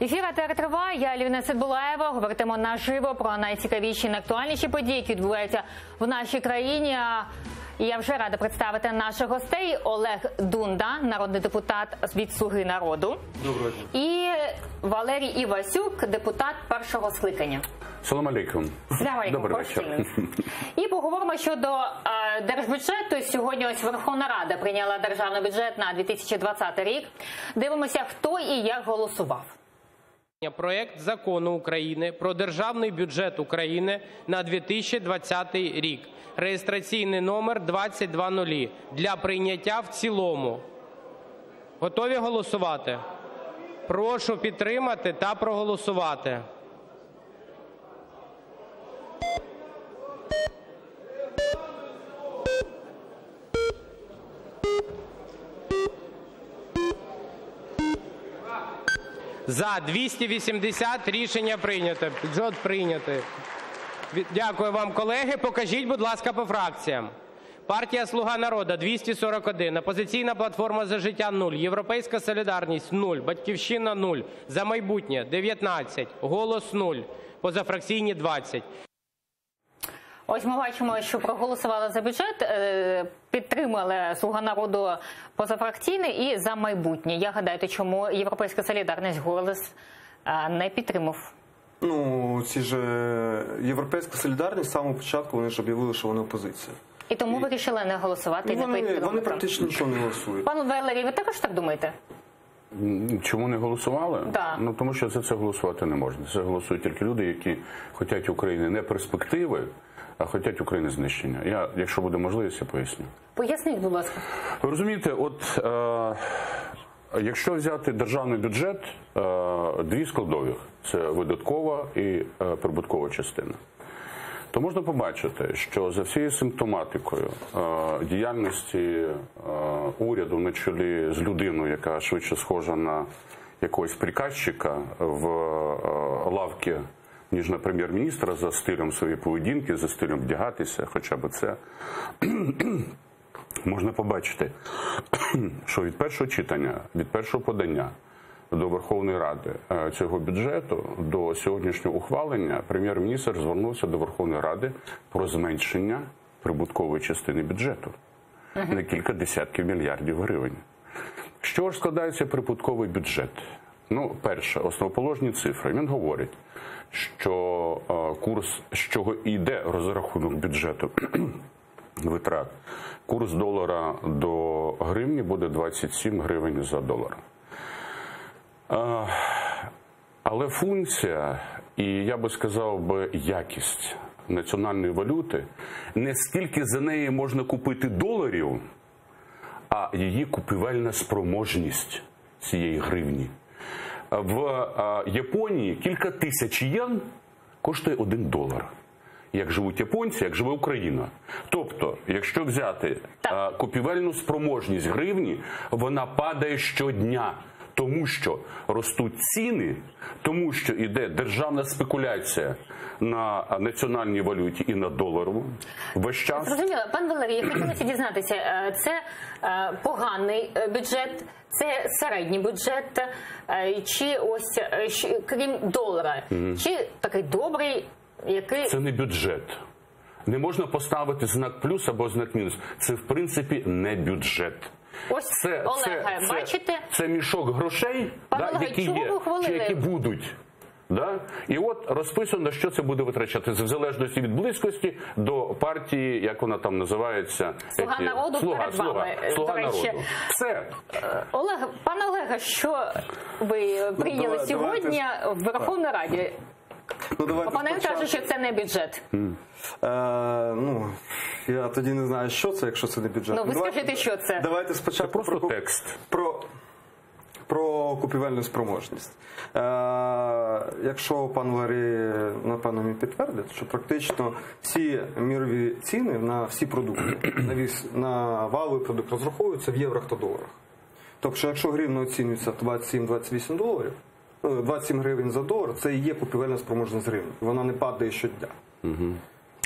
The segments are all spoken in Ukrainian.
Ефір АТР триває. Я Аліна Цибулаєва. Говоритимо наживо про найцікавіші і найактуальніші події, які відбуваються в нашій країні. І я вже рада представити наших гостей. Олег Дунда, народний депутат від «Слуги народу». Доброго дня. І Валерій Івасюк, депутат першого скликання. Салам алейкум. Добрий вечір. І поговоримо щодо держбюджету. Сьогодні ось Верховна Рада прийняла державний бюджет на 2020 рік. Дивимося, хто і як голосував. Проект Закону України про Державний бюджет України на 2020 рік. Реєстраційний номер 2000. Для прийняття в цілому. Готові голосувати? Прошу підтримати та проголосувати. За 280 рішення прийнято. Бюджет прийнятий. Дякую вам, колеги. Покажіть, будь ласка, по фракціям. Партія «Слуга народу» – 241, «Опозиційна платформа – За життя» – 0, «Європейська солідарність» – 0, «Батьківщина» – 0, «За майбутнє» – 19, «Голос» – 0, позафракційні – 20. Ось ми бачимо, що проголосували за бюджет, підтримали «Слуга народу» позафракційне і «За майбутнє». Я гадаю, чому «Європейська солідарність» голос не підтримав? Ну, ці ж «Європейська солідарність» з самого початку вони ж об'явили, що вони опозиція. І тому вирішили не голосувати? Вони практично нічого не голосують. Пан Валерій, ви також так думаєте? Чому не голосували? Да. Ну, тому що за це голосувати не можна. Це голосують тільки люди, які хочуть України не перспективи, а хочуть України знищення. Якщо буде можливість, я поясню. Поясніть, будь ласка. Ви розумієте, якщо взяти державний бюджет, дві складових – це видаткова і прибуткова частина. То можна побачити, що за всією симптоматикою діяльності уряду на чолі з людиною, яка швидше схожа на якогось приказчика в лавці, ніж на прем'єр-міністра, за стилем своєї поведінки, за стилем вдягатися, хоча б це, можна побачити, що від першого читання, від першого подання до Верховної Ради цього бюджету до сьогоднішнього ухвалення прем'єр-міністр звернувся до Верховної Ради про зменшення прибуткової частини бюджету на кілька десятків мільярдів гривень. Що ж складається прибутковий бюджет? Ну, перше, основоположні цифри. Він говорить, що курс, з чого йде розрахунок бюджету витрат, курс долара до гривні буде 27 гривень за долар. Але функція, і я би сказав би якість національної валюти, не скільки за неї можна купити доларів, а її купівельна спроможність цієї гривні. В Японії кілька тисяч єн коштує $1. Як живуть японці, як живе Україна. Тобто, якщо взяти купівельну спроможність гривні, вона падає щодня. Тому що ростуть ціни, тому що йде державна спекуляція на національній валюті і на доларову весь час. Зрозуміло. Пан Валерій, я хотілося дізнатися, це поганий бюджет, це середній бюджет, чи ось, крім долара, чи такий добрий, який... Це не бюджет. Не можна поставити знак плюс або знак мінус. Це, в принципі, не бюджет. Ось, Олега, бачите? Це мішок грошей, які є, чи які будуть. Да? І от розписано, на що це буде витрачатися, в залежності від близькості до партії, як вона там називається. «Слуга народу» перед вами. «Слуга народу». Все. Пане Олеге, що ви прийняли сьогодні в Верховній Раді? Опонент каже, що це не бюджет. Я тоді не знаю, що це, якщо це не бюджет. Ну, ви скажіть, що це. Давайте спочатку просто текст. Про купівельну спроможність. Якщо пан Валерій, напевно, мені підтвердить, що практично всі мірові ціни на всі продукти, на валовий продукт розраховуються в єврах та доларах. Тобто, якщо гривна оцінюється 27-28 доларів, 27 гривень за долар, це і є купівельна спроможність гривні. Вона не падає щодня.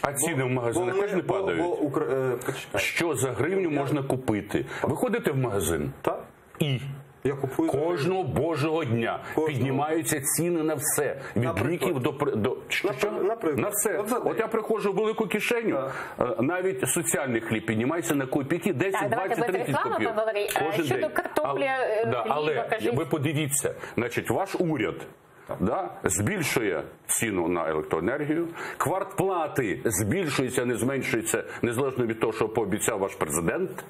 А ціни в магазинах теж не падають? Що за гривню можна купити? Ви ходите в магазин? Так. І Я купую за гривню. Кожного божого дня піднімаються ціни на все. Від Наприклад. ліків до... Що? Наприклад. На все. От за От я приходжу в велику кишеню, навіть соціальний хліб піднімається на копійки, 10, Так, давайте 20, без 30 реклами, копійок. пан Валерій. Кожен Щодо день. картоплі, хліба, Але кажіть. ви подивіться, значить, ваш уряд збільшує ціну на електроенергію, квартплати збільшуються, не зменшуються, незалежно від того, що пообіцяв ваш президент.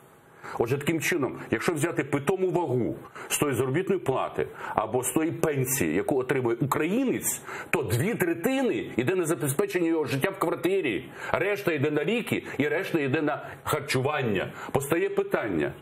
Отже, таким чином, якщо взяти питому вагу з тої заробітної плати або з тої пенсії, яку отримує українець, то 2/3 йде на забезпечення його життя в квартирі, решта йде на ліки і решта йде на харчування. Постає питання.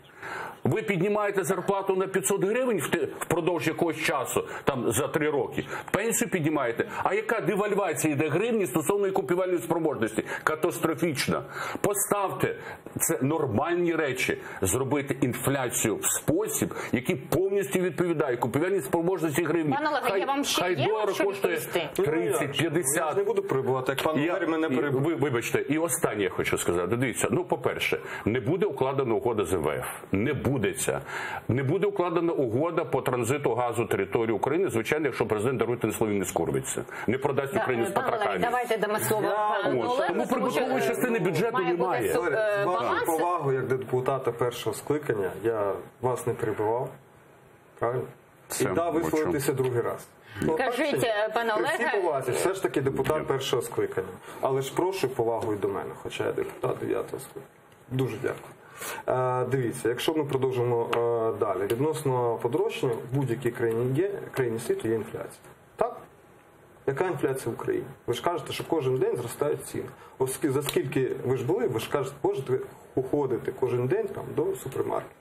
Ви піднімаєте зарплату на 500 гривень впродовж якогось часу, там за 3 роки, пенсію піднімаєте, а яка девальвація йде гривні стосовно її купівельної спроможності? Катастрофічна. Поставте, це нормальні речі, зробити інфляцію в спосіб, який повністю відповідає купівельній спроможності гривні. Пане Олеже, я вам ще хай є долар що коштує відповісти? 30, 50. Я ж не буду перебувати, як пан Валерій мене перебуває. Вибачте, і останнє я хочу сказати. Дивіться, ну, по-перше, не буде укладена угода з МВФ. Не буде ця. Не буде укладена угода по транзиту газу території України, звичайно, якщо президент, даруйте на слові, не скорбиться. Не продасть Україну з Пане Валерій, патраками. давайте дамо слово пану От, Олегу, тому прибуткової частини бюджету має бути немає. З вашою баланс. повагою, як депутата першого скликання, я вас не перебивав. Правильно? Це І дав висловитися другий раз. Ну, Кажіть, так чи ні? пане При Олеге. всій повазі, все ж таки депутат першого скликання. Але ж прошу повагою до мене, хоча я депутат 9-го скликання. Дуже дякую. Дивіться, якщо ми продовжимо далі, відносно подорожчання в будь-якій країні світу є інфляція. Так? Яка інфляція в Україні? Ви ж кажете, що кожен день зростають ціни. Оскільки, за скільки ви ж були, ви ж кажете, можете уходити кожен день там, до супермаркету.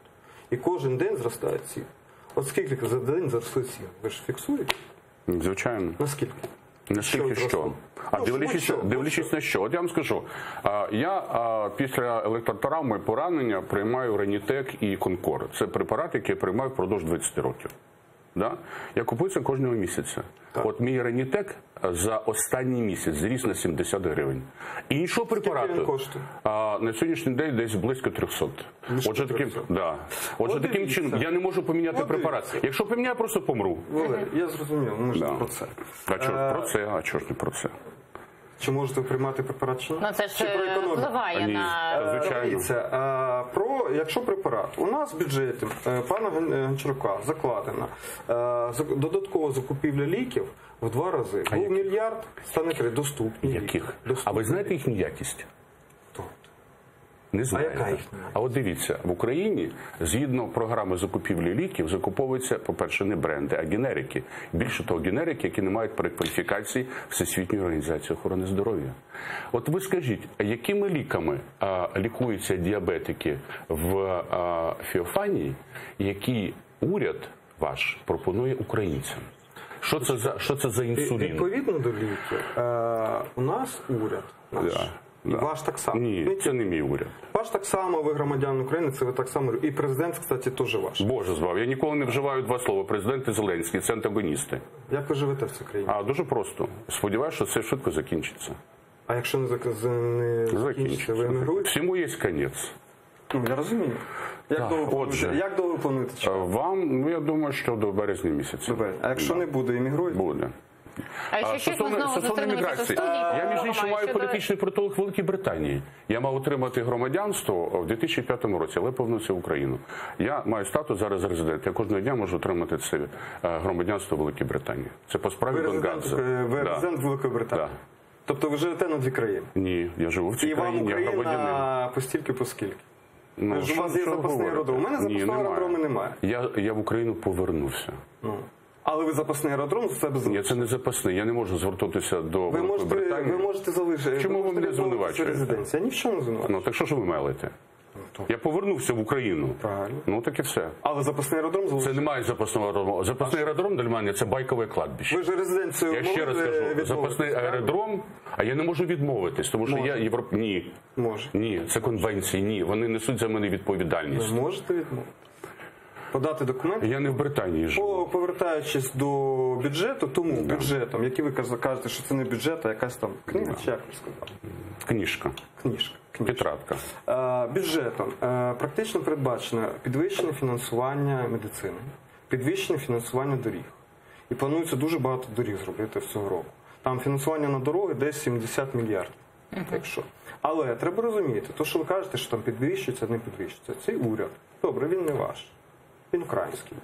І кожен день зростають ціни. От скільки за день зросли ціни? Ви ж фіксуєте? Звичайно. Наскільки? Наскільки що? А Ну, дивлячись на що? От я вам скажу, я після електротравми поранення приймаю Ренітек і Конкор. Це препарат, який я приймаю впродовж 20 років. Да? Я купую це кожного місяця. От мій Ренітек за останній місяць зріс на 70 гривень. Іншого препарату він коштує? на сьогоднішній день десь близько 300. Отже, таким, 300? да. Отже, таким дивіться. чином я не можу поміняти препарат. Якщо поміняю, просто помру. Валерій, я зрозумів, ми ж не Да. про це. А чого про це? А чого ж не про це? Чи можете ви приймати препарат чи ні? Ну, це ж Чи про економіку? впливає Ні. на... Звичайно. Дивіться, якщо препарат, у нас в бюджеті пана Гончарука закладена додаткова закупівля ліків в 2 рази. Був яких? мільярд, стане 3, доступні Яких? ліки. А Доступні ви знаєте ліки. їхню якість? Тобто, Не знаєте. яка їхня? А от дивіться, в Україні згідно програми закупівлі ліків закуповуються, по-перше, не бренди, а генерики. Більше того, генерики, які не мають перекваліфікації Всесвітньої організації охорони здоров'я. От ви скажіть, якими ліками лікуються діабетики в Феофанії, які уряд ваш пропонує українцям? Що це за інсулін? відповідно до ліків, у нас уряд наш. Да, І да. ваш так само. Ні, це не мій уряд. Ваш так само, ви громадян України, це ви так само. І президент, кстати, теж ваш. Боже збав, я ніколи не вживаю 2 слова. Президент і Зеленський – це антагоністи. Як ви живете в цій країні? Дуже просто. Сподіваюся, що це швидко закінчиться. А якщо не закінчиться, ви емігруєте? Всьому є кінець. Ну, я розумію. Як довго плануєте? Вам, я думаю, що до березня місяця. Добре. А якщо не буде, емігруєте? Буде. А якщо щось, ми знову Стосовно зустрінемося в міграції, студії. я між іншим маю щодо- політичний притулок в Великій Британії. Я мав отримати громадянство в 2005 році, але повернувся в Україну. Я маю статус зараз резидент. Я кожного дня можу отримати це громадянство в Великій Британії. Це по справі Ви Донгадзе. резидент Великої Британії? Да. Тобто ви живете на 2 країни? Ні, я живу в цій І вам країні, я громадянин. Україна постільки поскільки? Ну, У вас є запасний аеродром. У мене запасного аеродрому немає. Я в Україну повернувся. Але ви запасний аеродром з себе Ні, залишили? це не запасний. Я не можу звертатися до Ви Великої Британії. можете залишити. Чому ви мене можете відмовитися звинувачуєте? резиденції. Я ні в чому не звинувачую. Ну, так що ж ви мелите? Я повернувся в Україну. Правильно. Ну, так і все. Але запасний аеродром Це залишили. немає запасного аеродрому. Запасний аеродром для мене – це байкове кладбище. Ви ж резиденцію Я ще раз можете кажу, відмовитися, запасний правильно? аеродром, а я не можу відмовитись, тому що я Ні. Може. Ні, це конвенції, ні. Вони несуть за мене відповідальність. Ви можете відмовити. Подати документи? Я не в Британії живу. Повертаючись до бюджету, тому бюджетом, який ви кажете, що це не бюджет, а якась там книга, чи як ви сказали? Книжка. Книжка. Тетрадка. Бюджетом практично передбачено підвищення фінансування медицини, підвищення фінансування доріг. І планується дуже багато доріг зробити в цього року. Там фінансування на дороги десь 70 мільярдів. Якщо. Але треба розуміти, то, що ви кажете, що там підвищується, не підвищується. Цей уряд, добре, він не ваш. Він український.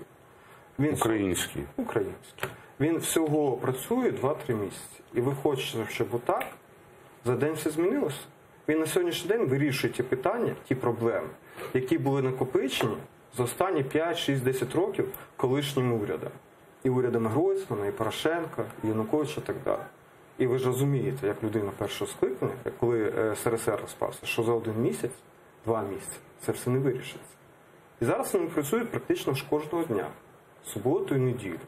Він Український. Український. Він всього працює 2-3 місяці. І ви хочете, щоб отак за день все змінилося? Він на сьогоднішній день вирішує ті питання, ті проблеми, які були накопичені за останні 5, 6, 10 років колишнім урядом. І урядами Гройсмана, і Порошенка, і Януковича, і так далі. І ви ж розумієте, як людина першого скликання, коли СРСР розпався, що за 1 місяць, 2 місяці це все не вирішиться. І зараз вони працюють практично ж кожного дня, суботу і неділю.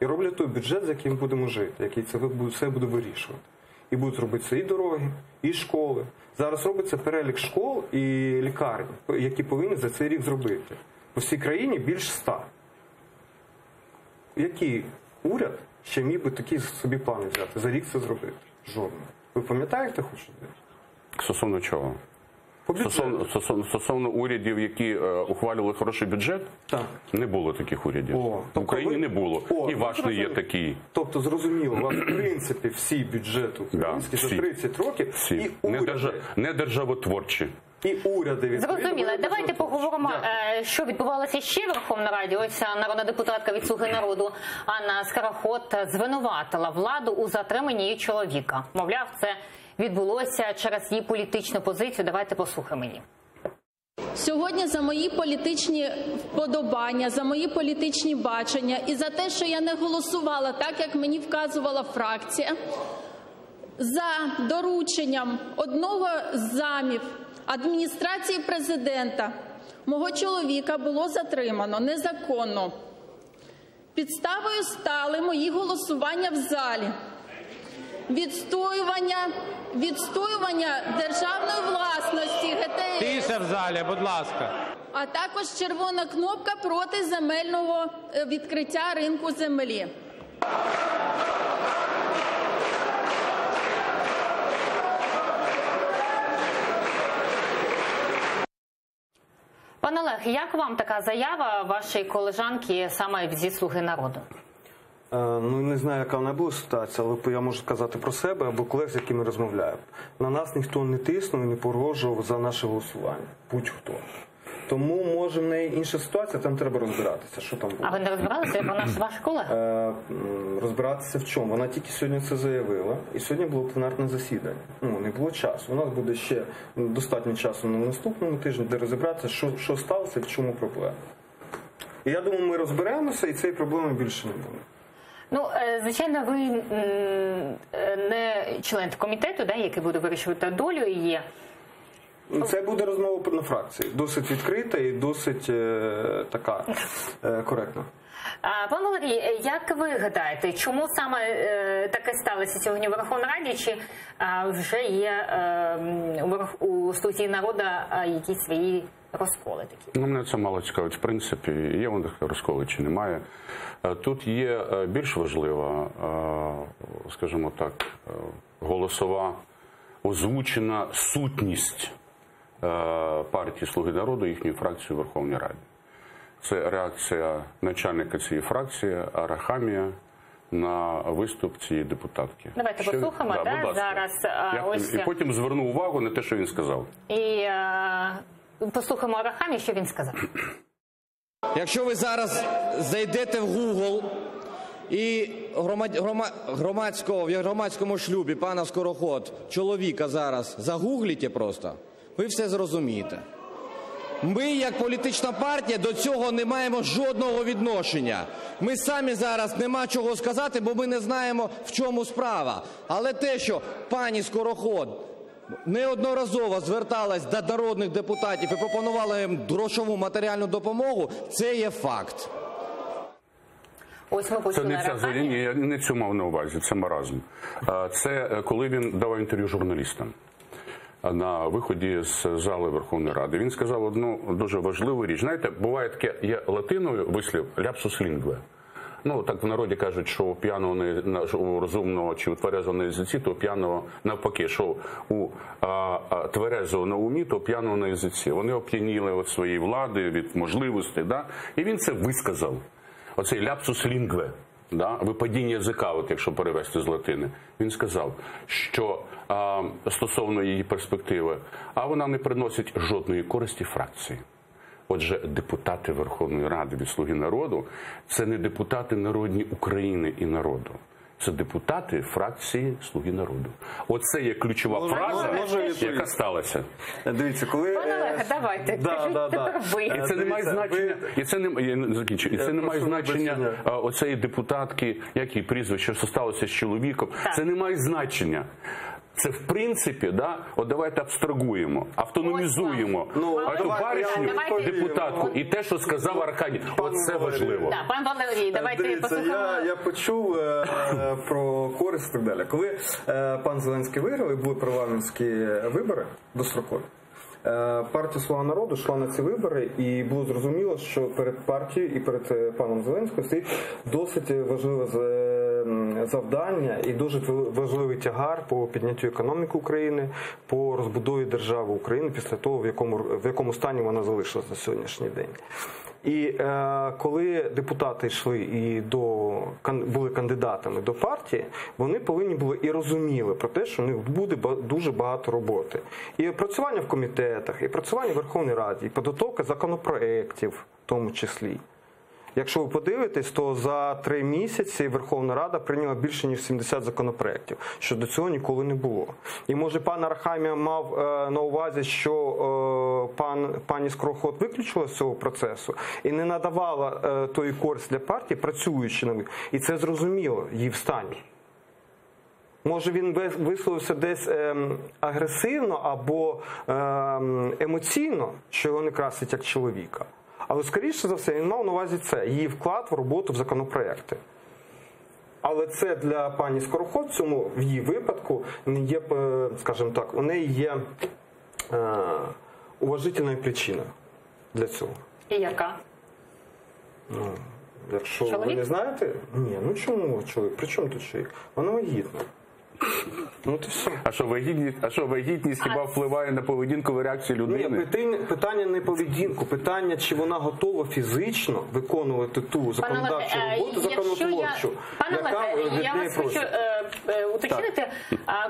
І роблять той бюджет, за яким будемо жити, який це все буде вирішувати. І будуть робитися і дороги, і школи. Зараз робиться перелік школ і лікарень, які повинні за цей рік зробити. У всій країні більш 100. Який уряд ще міг би такі собі плани взяти? За рік це зробити? Жодного. Ви пам'ятаєте хоч щось? Стосовно чого? Стосовно урядів, які ухвалювали хороший бюджет, Так. не було таких урядів. В Україні не було. І ваш не є такий. Тобто, зрозуміло, у вас, в принципі, всі бюджети українські за 30 років всі. і уряди, Не державотворчі. і уряди відповідно. Зрозуміло. Давайте поговоримо, що відбувалося ще в Верховній Раді. Ось народна депутатка від «Слуги народу» Анна Скороход звинуватила владу у затриманні її чоловіка. Мовляв, це відбулося через її політичну позицію. Давайте послухаємо її. Сьогодні за мої політичні вподобання, за мої політичні бачення і за те, що я не голосувала так, як мені вказувала фракція, за дорученням одного з замів адміністрації президента мого чоловіка було затримано незаконно. Підставою стали мої голосування в залі, відстоювання державної власності ГТС. Тиша в залі, будь ласка. А також червона кнопка проти земельного відкриття ринку землі. Пане Олег, як вам така заява вашої колежанки саме зі «Слуги народу»? Ну, не знаю, яка вона була ситуація, але я можу сказати про себе або колег, з якими розмовляю. На нас ніхто не тиснув і не погрожував за наше голосування. Будь-хто. Тому, може, в неї інша ситуація, там треба розбиратися, що там було. А ви не розбиралися? Вона ж ваш колега. Розбиратися в чому? Вона тільки сьогодні це заявила, і сьогодні було пленарне засідання. Ну, не було часу. У нас буде ще достатньо часу на наступному тижні, де розібратися, що сталося і в чому проблема. І я думаю, ми розберемося, і цієї проблеми більше не буде. Ну, звичайно, ви не член комітету, да, який буде вирішувати долю її. Це буде розмова на фракції. Досить відкрита і досить така коректна. Пане Валерій, як ви гадаєте, чому саме таке сталося сьогодні в Верховній Раді? Чи вже є у «Слузі народу» якісь свої розколи такі? Ну, мене це мало цікавить. В принципі, є у них розколи чи немає. Тут є більш важлива, скажімо так, голосова озвучена сутність партії «Слуги народу», їхньої фракції у Верховній Раді. Це реакція начальника цієї фракції Арахамія на виступ цієї депутатки. Давайте послухаємо, да, зараз. Ось... І потім зверну увагу на те, що він сказав. І послухаємо Арахамію, що він сказав. Якщо ви зараз зайдете в Google і в громадському шлюбі пана Скороход, чоловіка зараз, загугліть просто, ви все зрозумієте. Ми, як політична партія, до цього не маємо жодного відношення. Ми самі зараз нема чого сказати, бо ми не знаємо, в чому справа. Але те, що пані Скороход неодноразово зверталась до народних депутатів і пропонувала їм грошову матеріальну допомогу, це є факт. Ось ми Це не почули ця ні, я не цю мав на увазі, це маразм. Це коли він давав інтерв'ю журналістам на виході з зали Верховної Ради. Він сказав одну дуже важливу річ. Знаєте, буває таке, є латиною вислів «ляпсус лінгве». Ну, так в народі кажуть, що у п'яного, у розумного чи у тверезого на язиці, то у п'яного навпаки, що у тверезого на умі, то у п'яного на язиці. Вони оп'яніли від своєї влади, від можливостей, да? І він це висказав. оцей ляпсус лінгве, да, випадіння язика, от якщо перевести з латини, він сказав, що стосовно її перспективи, а вона не приносить жодної користі фракції. Отже, депутати Верховної Ради від «Слуги народу» – це не депутати народні України і народу. Це депутати фракції «Слуги народу». Оце є ключова фраза, яка сталася. Дивіться, коли... Пане Олеге, давайте, кажіть тепер ви. І це не має значення, і це не має значення оцеї депутатки, як її прізвище, що сталося з чоловіком. Це не має значення. Це в принципі, да, от давайте абстрагуємо, автономізуємо цю баришню депутатку і те, що сказав Аркадій. Оце важливо. Так, пан Валерій, давайте послухаємо. Я почув про користь і так далі. Коли пан Зеленський виграв і були парламентські вибори дострокові, партія «Слуга народу» йшла на ці вибори, і було зрозуміло, що перед партією і перед паном Зеленським стоїть досить важливе завдання і дуже важливий тягар по підняттю економіки України, по розбудові держави України після того, в якому стані вона залишилась на сьогоднішній день. І коли депутати йшли і були кандидатами до партії, вони повинні були і розуміли про те, що у них буде дуже багато роботи. І працювання в комітетах, і працювання в Верховній Раді, і підготовка законопроєктів в тому числі. Якщо ви подивитесь, то за 3 місяці Верховна Рада прийняла більше, ніж 70 законопроєктів, що до цього ніколи не було. І може пан Арахамія мав на увазі, що пані Скороход виключила з цього процесу і не надавала тої користі для партії, працюючи на них. І це зрозуміло її в стані. Може він висловився десь агресивно або емоційно, що його не красить як чоловіка. Але, скоріше за все, він мав на увазі це, її вклад в роботу в законопроекти. Але це для пані Скороход, в її випадку, не є, скажімо так, у неї є уважительна причина для цього. І яка? Якщо чоловік? Ви не знаєте, ні, ну чому чоловік? При чому тут чоловік? Вона вагітна. Ну, то все. А що вагітність хіба впливає на поведінкову реакцію людини? Ні, питання не поведінку, питання, чи вона готова фізично виконувати ту законодавчу роботу, законотворчу, яка від я неї вас хочу просить. уточнити,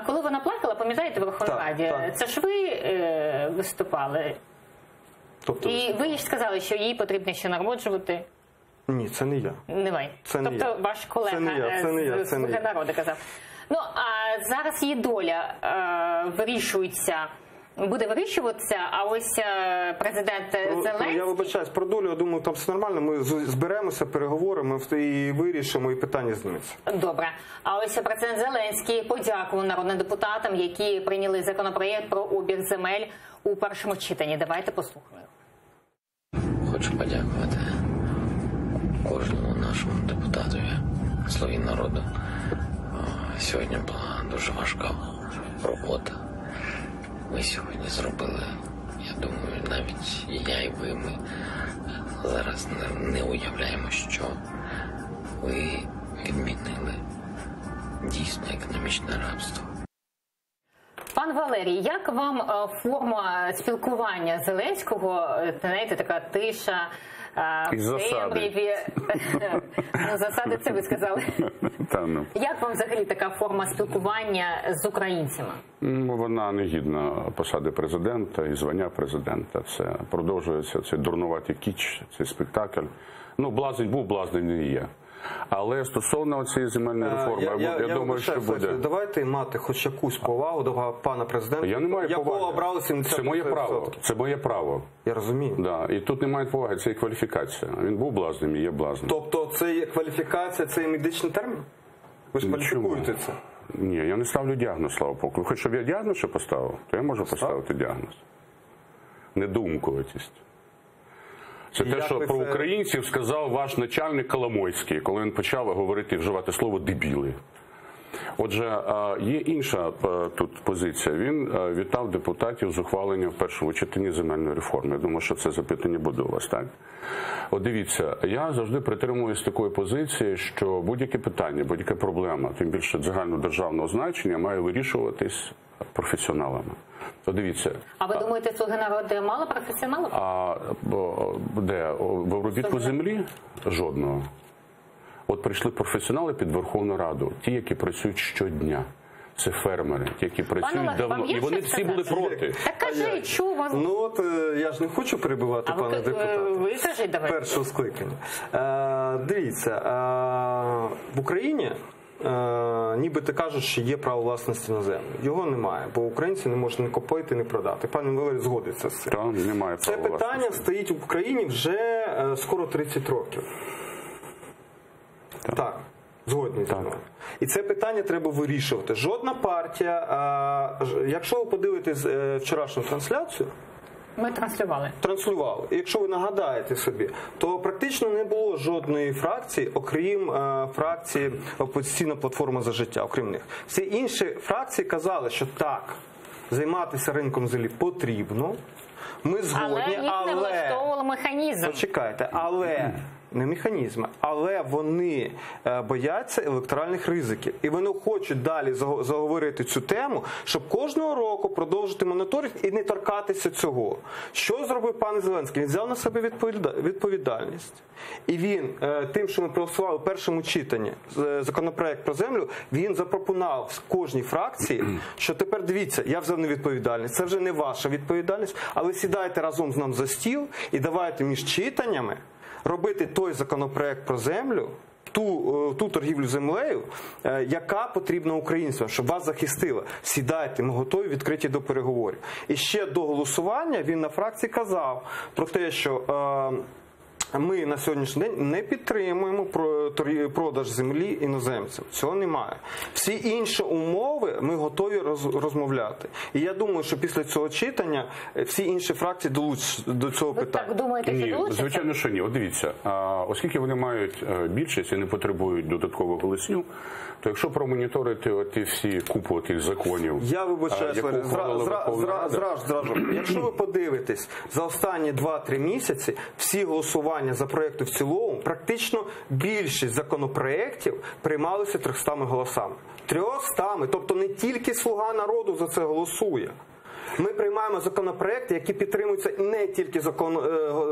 коли вона плакала, пам'ятаєте, в Верховній Раді, це ж ви виступали? Тобто, І ви їй сказали, що їй потрібно ще народжувати? ні, це не я. Не ви. Це не тобто я. ваш колега з «Слуги народу» казав. Ну, а зараз її доля вирішується, буде вирішуватися, а ось президент Зеленський... Я вибачаюсь, про долю, я думаю, там все нормально, ми зберемося, переговоримо і вирішимо, і питання зніметься. Добре. А ось президент Зеленський подякував народним депутатам, які прийняли законопроєкт про обіг земель у першому читанні. Давайте послухаємо. Хочу подякувати кожному нашому депутатові «Слуги народу». Сьогодні була дуже важка робота. Ми сьогодні зробили, я думаю, навіть і я, і ви, ми зараз не уявляємо, що ви відмінили дійсно економічне рабство. Пан Валерій, як вам форма спілкування Зеленського, знаєте, така тиша, темряві? Ну, засади це ви сказали. Як вам взагалі така форма спілкування з українцями? Вона не гідна посади президента і звання президента. Це продовжується цей дурнуватий кіч, цей спектакль. Ну, блазень був, блазень не є. Але стосовно цієї земельної реформи, я думаю, що буде. Давайте мати хоч якусь повагу до пана президента, я не маю якого обрали 70%. Це моє право. Це моє право. Я розумію. Да. І тут немає поваги, це є кваліфікація. Він був блазним і є блазним. Тобто це є кваліфікація, це є медичний термін? Ви ж кваліфікуєте це? Ні, я не ставлю діагноз, слава Богу. Ви хочете, щоб я діагноз ще поставив? То я можу поставити діагноз. Недоумкуватість. Це те, що про українців сказав ваш начальник Коломойський, коли він почав говорити і вживати слово «дебіли». Отже, є інша тут позиція. Він вітав депутатів з ухваленням в першому читанні земельної реформи. Я думаю, що це запитання буде у вас, так? От дивіться, я завжди притримуюсь такої позиції, що будь-яке питання, будь-яка проблема, тим більше загальнодержавного значення, має вирішуватись професіоналами. То дивіться. А ви думаєте, «Слуги народу» мало професіоналів? Де? В обробітку землі? Жодного. От прийшли професіонали під Верховну Раду, ті, які працюють щодня. Це фермери, ті, які працюють Олег, давно. вам є І вони що всі були сказати? проти. Так кажи, чого? Ну от я ж не хочу перебивати пана депутата. Ви кажіть, давайте. Першого скликання. Дивіться, в Україні нібито кажуть, що є право власності на землю. Його немає, бо українці не можуть ні купити, ні продати. Пан Валерій згодиться з цим. Та, немає Це права питання власності. стоїть в Україні вже скоро 30 років. Так. Згодні зі мною. І це питання треба вирішувати. Жодна партія, якщо ви подивитесь вчорашню трансляцію, Ми транслювали. І якщо ви нагадаєте собі, то практично не було жодної фракції, окрім фракції «Опозиційна платформа за життя», окрім них. Всі інші фракції казали, що так, займатися ринком землі потрібно, ми згодні, Але їх не влаштовував механізм. Почекайте, але не механізми, але вони бояться електоральних ризиків. І вони хочуть далі заговорити цю тему, щоб кожного року продовжити моніторинг і не торкатися цього. Що зробив пан Зеленський? Він взяв на себе відповідальність. І він, тим, що ми проголосували у першому читанні законопроект про землю, він запропонував кожній фракції, що тепер дивіться, я взяв на відповідальність, це вже не ваша відповідальність, але сідайте разом з нами за стіл і давайте між читаннями робити той законопроект про землю, ту торгівлю землею, яка потрібна українцям, щоб вас захистила. Сідайте, ми готові, відкриті до переговорів. І ще до голосування він на фракції казав про те, що ми на сьогоднішній день не підтримуємо продаж землі іноземцям. Цього немає. Всі інші умови ми готові розмовляти. І я думаю, що після цього читання всі інші фракції долучаться до цього питання. Ви так думаєте, що Ні, долучаться? звичайно, що ні. От дивіться, оскільки вони мають більшість і не потребують додаткового голосню, то якщо промоніторити оті всі купу тих законів, Я вибачаюсь, яку ухвалила Верховна Рада. зразу. Якщо ви подивитесь, за останні 2-3 місяці всі голосування за проекти в цілому, практично більшість законопроєктів приймалися 300 голосами. 300, тобто не тільки «Слуга народу» за це голосує. Ми приймаємо законопроекти, які підтримуються не тільки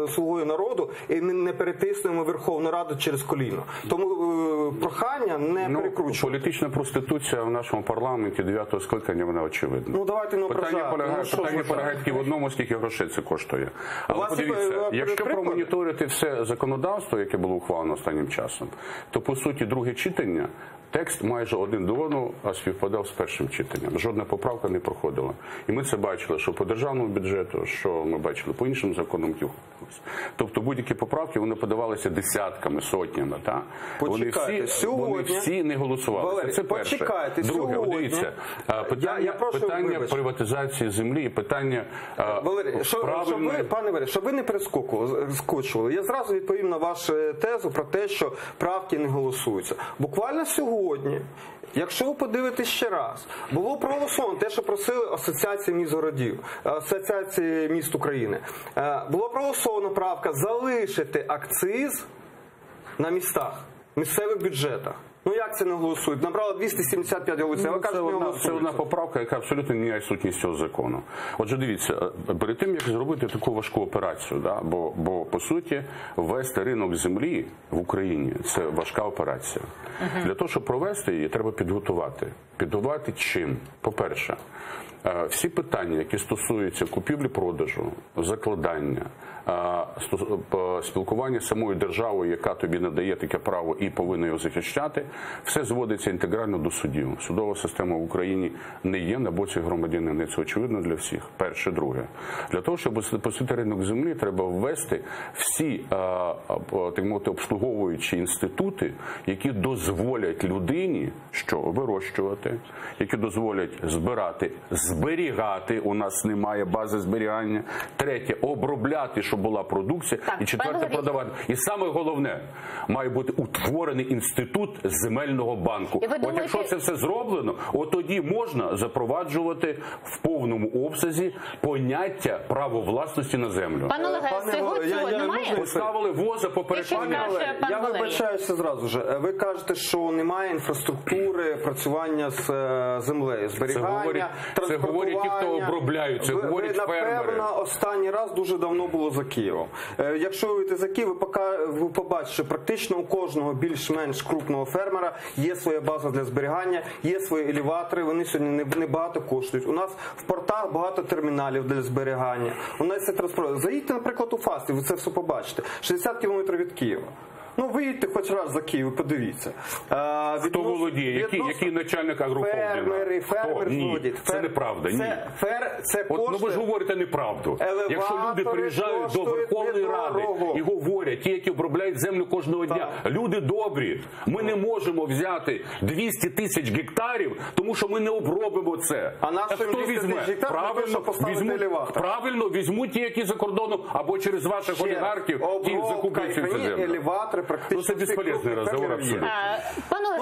«Слугою народу» і не перетиснуємо Верховну Раду через коліно. Тому прохання не перекручувати. Політична проституція в нашому парламенті 9-го скликання, вона очевидна. Ну давайте не Питання ображати. полягає тільки в одному, скільки грошей це коштує. Але вас подивіться, є якщо приклади? промоніторити все законодавство, яке було ухвалено останнім часом, то по суті друге читання, текст майже один до одного співпадав з першим читанням. Жодна поправка не проходила. І ми це бачили, що по державному бюджету, що ми бачили по іншим законам. Тобто будь-які поправки, вони подавалися десятками, сотнями. Та? Вони всі не голосували. Валерій, це перше. почекайте, друге, сьогодні... дивіться, питання приватизації землі і питання Валерій, правильної... пане Валерій, щоб ви не перескочували, я зразу відповім на вашу тезу про те, що правки не голосуються. Буквально сьогодні, якщо ви подивитесь ще раз, було проголосовано те, що просили Асоціації міст городів, Асоціації міст України. Була проголосована правка залишити акциз на містах, місцевих бюджетах. Ну як це не голосують? Набрало 275 голосів, а кажуть, не голосують. Це одна поправка, яка абсолютно не міняє сутність цього закону. Отже, дивіться, перед тим, як зробити таку важку операцію, бо по суті, ввести ринок землі в Україні – це важка операція. Для того, щоб провести її, треба підготувати. Підготувати чим? По-перше, всі питання, які стосуються купівлі-продажу, закладання, спілкування з самою державою, яка тобі надає таке право і повинна його захищати, все зводиться інтегрально до судів. Судова система в Україні не є на боці громадянина. Це очевидно для всіх. Перше. Друге. Для того, щоб запустити ринок землі, треба ввести всі так мовити, обслуговуючі інститути, які дозволять людині що вирощувати, які дозволять зберігати, у нас немає бази зберігання. Третє, обробляти, щоб була продукція. І четверте, продавати. І саме головне, має бути утворений інститут земельного банку. От якщо це все зроблено, от тоді можна запроваджувати в повному обсязі поняття право власності на землю. Пане Олеге, цього немає? Поставили воза поперед пані. Я вибачаюся зразу ж. Ви кажете, що немає інфраструктури працювання з землею, зберігання, це говорять ті, хто обробляють, це говорять фермери. Напевно, останній раз дуже давно було Києвом. Якщо ви вийдете за Київ, ви побачите, що практично у кожного більш-менш крупного фермера є своя база для зберігання, є свої елеватори, вони сьогодні не багато коштують. У нас в портах багато терміналів для зберігання. У нас це транспорт. Заїдьте, наприклад, у Фасті, ви це все побачите. 60 кілометрів від Києва. Ну, виїдьте хоч раз за Київ, подивіться. Хто володіє? Який начальник агрохолдингу? Фермери володіють. Це неправда. Ні. Ну ви ж говорите неправду. Якщо люди приїжджають до Верховної Ради і говорять, ті, які обробляють землю кожного дня, люди добрі, ми не можемо взяти 200 тисяч гектарів, тому що ми не обробимо це. А хто візьме? Правильно, візьмуть ті, які за кордоном, або через ваших олігархів, ті закуплять цю землю. Ну, це безполезний розговор абсолютно.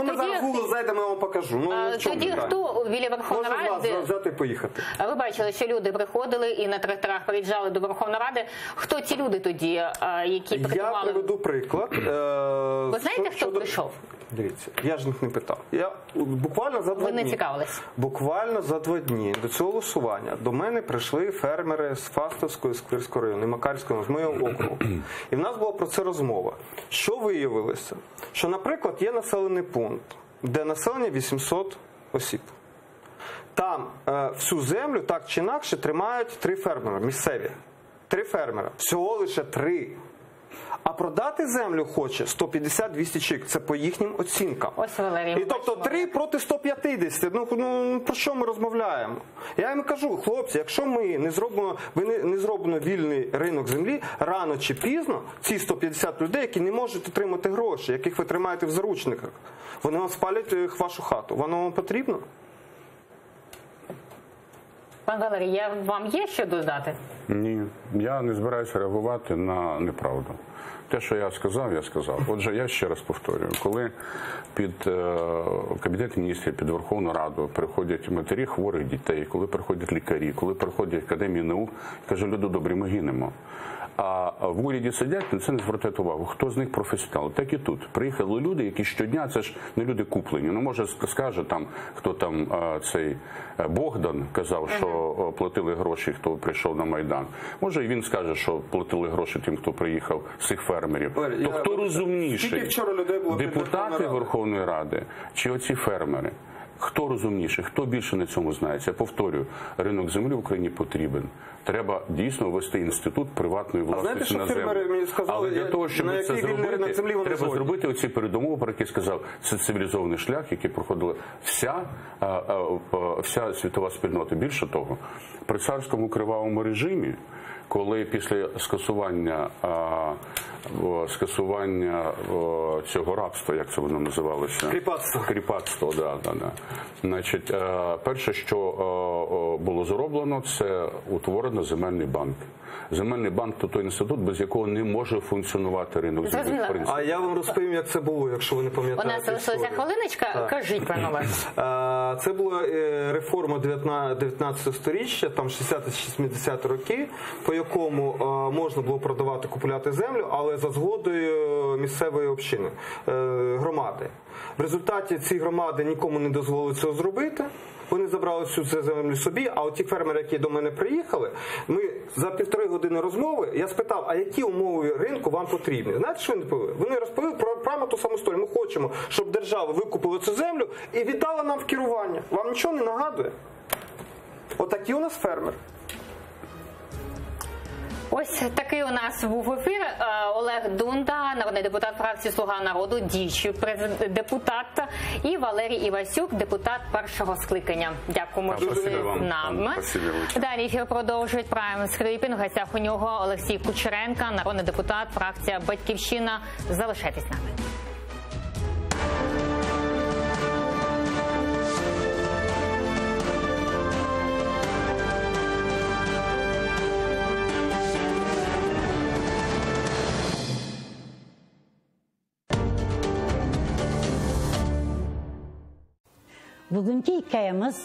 Ми зараз в Google зайдемо, я вам покажу. Тоді хто біля Верховної Ради? Можна вас взяти і поїхати. Ви бачили, що люди приходили і на тракторах приїжджали до Верховної Ради. Хто ці люди тоді, які приймали? Я приведу приклад. Ви знаєте, хто прийшов? Дивіться, я ж їх не питав. Я буквально за 2 дні. Ви не цікавились? Буквально за 2 дні до цього голосування до мене прийшли фермери з Фастовської, Сквирського району, Макарського, з моєго округу. І в нас була про це розмова. Що виявилося? Що, наприклад, є населений пункт, де населення 800 осіб. Там всю землю так чи інакше тримають 3 фермери місцеві. 3 фермера. Всього лише 3. А продати землю хоче 150-200 чоловік. Це по їхнім оцінкам. Ось, Валерій, і тобто 3 проти 150. Ну про що ми розмовляємо? Я їм кажу, хлопці, якщо ми не зробимо вільний ринок землі, рано чи пізно ці 150 людей, які не можуть отримати гроші, яких ви тримаєте в заручниках, вони вам спалять вашу хату. Воно вам потрібно? Пан Валерій, вам є що додати? Ні, я не збираюся реагувати на неправду. Те, що я сказав. Отже, я ще раз повторюю, коли під Кабінет міністрів, під Верховну Раду приходять матері хворих дітей, коли приходять лікарі, коли приходять Академії наук, кажуть, люди добрі, ми гинемо. А в уряді сидять, на це не звертають увагу. Хто з них професіонал? Так і тут. Приїхали люди, які щодня, це ж не люди куплені. Ну, може, скаже там, хто там, цей Богдан казав, що платили гроші, хто прийшов на Майдан. Може, і він скаже, що платили гроші тим, хто приїхав з цих фермерів. То хто розумніший? Депутати Верховної Ради чи оці фермери? Хто розумніший, хто більше на цьому знається? Я повторюю, ринок землі в Україні потрібен. Треба дійсно ввести інститут приватної власності на землю. Але для того, щоб це зробити, треба зробити оці передумови, про які сказав. Це цивілізований шлях, який проходила вся світова спільнота. Більше того, при царському кривавому режимі, коли після скасування цього рабства, як це воно називалося? Кріпацтво, да. Значить, перше, що було зроблено, це утворено земельний банк. Земельний банк – то той інститут, без якого не може функціонувати ринок землі. А я вам розповім, як це було, якщо ви не пам'ятаєте. У нас залишилася хвилиночка. Кажіть, пане Олег. Це була реформа 19 сторіччя, там 60-70 роки, по якому можна було продавати, купувати землю, але за згодою місцевої общини, громади. В результаті ці громади нікому не дозволили цього зробити. Вони забрали всю цю землю собі, а от ті фермери, які до мене приїхали, ми за 1,5 години розмови, я спитав, а які умови ринку вам потрібні? Знаєте, що вони відповіли? Вони розповіли про ту саму історію. Ми хочемо, щоб держава викупила цю землю і віддала нам в керування. Вам нічого не нагадує? Отакі у нас фермери. Ось такий у нас був ефір. Олег Дунда, народний депутат фракції «Слуга народу», діючий депутат, і Валерій Івасюк, депутат першого скликання. Дякуємо, що були з нами. Далі ефір продовжують Прайм Скрипін. В гостях у нього Олексій Кучеренко, народний депутат, фракція «Батьківщина». Залишайтесь з нами. Bugünkü hikayemiz